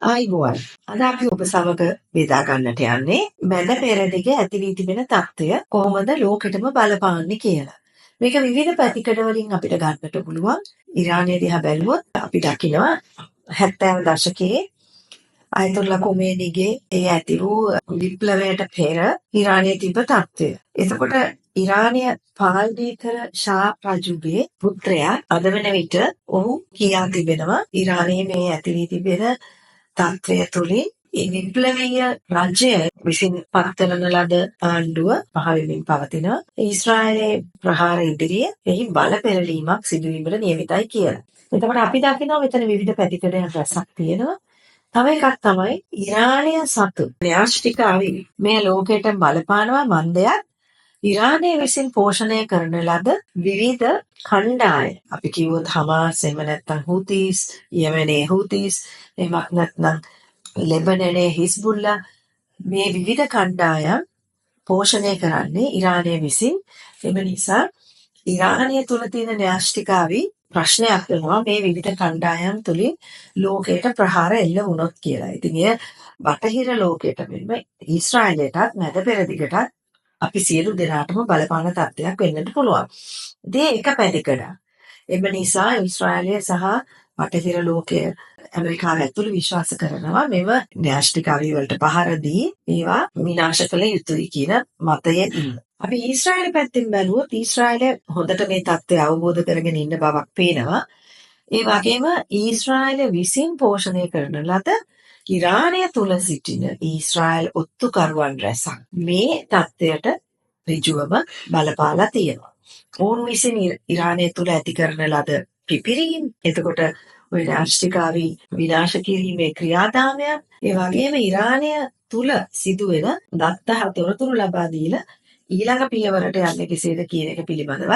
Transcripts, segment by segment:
ආයිබෝවන්. අද අපි ඔබ සමග බෙදා ගන්නට යන්නේ මැද පෙරදිග ඇති වී තිබෙන තත්ත්වය කොහොමද ලෝකෙටම බලපාන්නේ කියලා. මේක විවිධ පැතිකඩ වලින් අපිට ගන්නට පුළුවන්. ඉරානය දිහා බැලුවොත් අපි දකිනවා 70 දශකයේ අයතුල්ලා කොමේනිගේ ඒ ඇති වූ විප්ලවයට පෙර ඉරානයේ තිබ්බ තත්ත්වය. එතකොට ඉරානය පාලනය කර ෂා රජුගේ පුත්‍රයා අද වෙන විට ඔහු කියා තිබෙනවා ඉරානයේ මේ ඇති වී තිබෙන තත්ත්වය තුළින් ඒ විප්ලවීය රජය විසින් පත් කරන ලද ආණ්ඩුව පහළමින් පවතිනවා. ඊශ්‍රායලයේ ප්‍රහාර ඉදිරියේ එහි බල පෙරලීමක් සිදුවීමට නියමිතයි කියලා. එතකොට අපි දකිනවා මෙතන විවිධ පැතිකඩයන් රැසක් තියෙනවා. තව එකක් තමයි ඉරානය සතු න්‍යෂ්ටිකාවි මේ ලෝකයට බලපානවා මන්දයක් ඉරානය විසින් පෝෂණය කරන ලද විවිධ කණ්ඩායම් අපි කිව්වොත් හමාස් එහෙම නැත්නම් හූතිස් යෙමනේ හූතිස් එහෙමත් නැත්නම් ලෙබනනේ හිස්බුල්ලා මේ විවිධ කණ්ඩායම් පෝෂණය කරන්නේ ඉරානය විසින්. එම නිසා ඉරානය තුල තියෙන න්‍යෂ්ටිකාවි ප්‍රශ්නයක් වෙනවා මේ විවිධ කණ්ඩායම් තුලින් ලෝකයට ප්‍රහාර එල්ල වුණොත් කියලා. ඉතින් එය බටහිර ලෝකයට මෙන්ම ඊශ්‍රායලයටත් මැද පෙරදිගටත් අපි සියලු දෙනාටම බලපාන තත්ත්වයක් වෙන්නට පුළුවන්. ඉතින් ඒක පැතිකඩ. එම නිසා ඊශ්‍රායලය සහ බටහිර ලෝකය ඇමරිකාව ඇතුළු විශ්වාස කරනවා මෙව න්‍යෂ්ටිකාවි වලට පහර දී ඒවා විනාශ කළ යුතුයි කියන මතයේ ඉන්න. අපි ඊශ්‍රායල පැත්තෙන් බැලුවොත් ඊශ්‍රායලය හොඳට මේ தත්ත්වය අවබෝධ කරගෙන ඉන්න බවක් පේනවා. ඒ වගේම ඊශ්‍රායල විසින් පෝෂණය කරන ලද ඉරානය තුල සිටින ඊශ්‍රායල් ඔත්තුකරුවන් රැසක් මේ தත්ත්වයට ඍජුවම බලපාලා තියෙනවා. ඔවුන් විසින් ඉරානය තුල ඇති කරන ලද පිපිරීම් එතකොට ඔය න්‍යෂ්ටිකාවි විනාශ කිරීමේ ක්‍රියාදාමයන් ඒ වගේම ඉරානය තුල සිදුවෙන දත්ත තොරතුරු ලබා දීලා ඊළඟ පියවරට යන්නේ කෙසේද කියන එක පිළිබඳව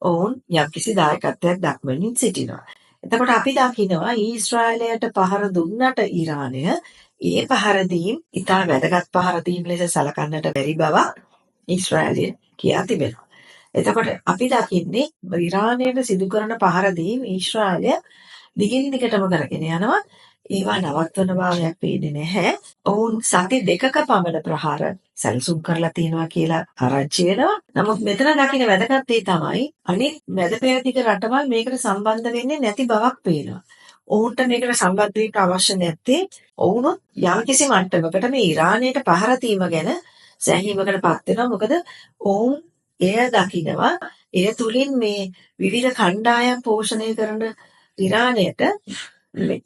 ඔවුන් යම්කිසි දායකත්වයක් දක්වමින් සිටිනවා. එතකොට අපි දකිනවා ඊශ්‍රායලයට පහර දුන්නට ඉරානය ඒ පහර දීම් ඉතා වැදගත් පහර දීම් ලෙස සලකන්නට බැරි බව ඊශ්‍රායලය කියා තිබෙනවා. එතකොට අපි දකින්නේ ඉරානයට සිදු කරන පහර දීම් ඊශ්‍රායලය දිගින් දිගටම කරගෙන යනවා. ඒවා නවත්වන භාවයක් පේන්නේ නැහැ. ඔවුන් සති දෙකක පමණ ප්‍රහාර සැලසුම් කරලා තියෙනවා කියලා ආරංචි වෙනවා. නමුත් මෙතන දකින්න වැදගත් දේ තමයි අනිත් මැද පෙරදිග රටවල් මේකට සම්බන්ධ වෙන්නේ නැති බවක් පේනවා. ඔවුන්ට මේකට සම්බන්ධ වෙන්න අවශ්‍ය නැත්තේ ඔවුනොත් යම්කිසි මට්ටමකට මේ ඉරානයට පහර දීම ගැන සෑහීමකටපත් වෙනවා. මොකද ඔවුන් එය දකිනවා එය තුලින් මේ විවිධ කණ්ඩායම් පෝෂණය කරන ඉරානයට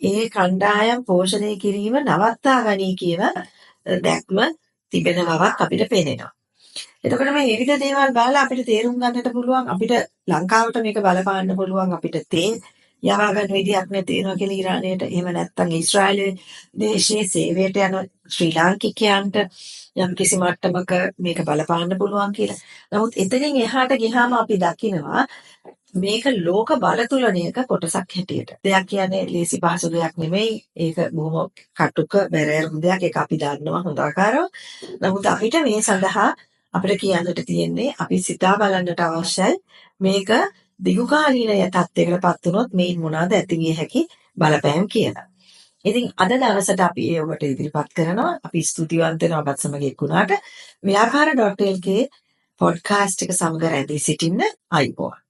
ඒ කණ්ඩායම් පෝෂණය කිරීම නවත්තා ගනී කියන දැක්ම තිබෙන බවක් අපිට පේනවා. එතකොට මේ විවිධ දේවල් බලලා අපිට තේරුම් ගන්නට පුළුවන් අපිට ලංකාවට මේක බලපාන්න පුළුවන් අපිට තේ යවා ගන්න විදියක් නැති වෙනවා කියලා ඉරානයට. එහෙම නැත්නම් ඊශ්‍රායලයේ දේශයේ සේවයට යන ශ්‍රී ලාංකිකයන්ට යම් කිසි මට්ටමක මේක බලපාන්න පුළුවන් කියලා. නමුත් එතනින් එහාට ගියාම අපි දකිනවා මේක ලෝක බලතුලනයක කොටසක් හැටියට. දෙයක් කියන්නේ ලේසි පහසු දෙයක් නෙමෙයි. ඒක බොහොම කටුක බැරෑරුම් දෙයක්. ඒක අපි දන්නවා හොඳ ආකාරව. නමුත් අපිට මේ සඳහා අපිට කියන්නට තියෙන්නේ අපි සිතා බලන්නට අවශ්‍යයි මේක දිගුකාලීන තත්ත්වයකටපත් වුණොත් මේන් මොනවාද ඇති විය හැකි බලපෑම් කියලා. ඉතින් අද දවසට අපි ඒ ඔබට ඉදිරිපත් කරනවා. අපි ස්තුතිවන්ත වෙනවා ඔබත් සමග එක්ුණාට. ව්‍යාපාර.lk පොඩ්කාස්ට් එක සමග රැඳී සිටින්න අයිබෝවන්.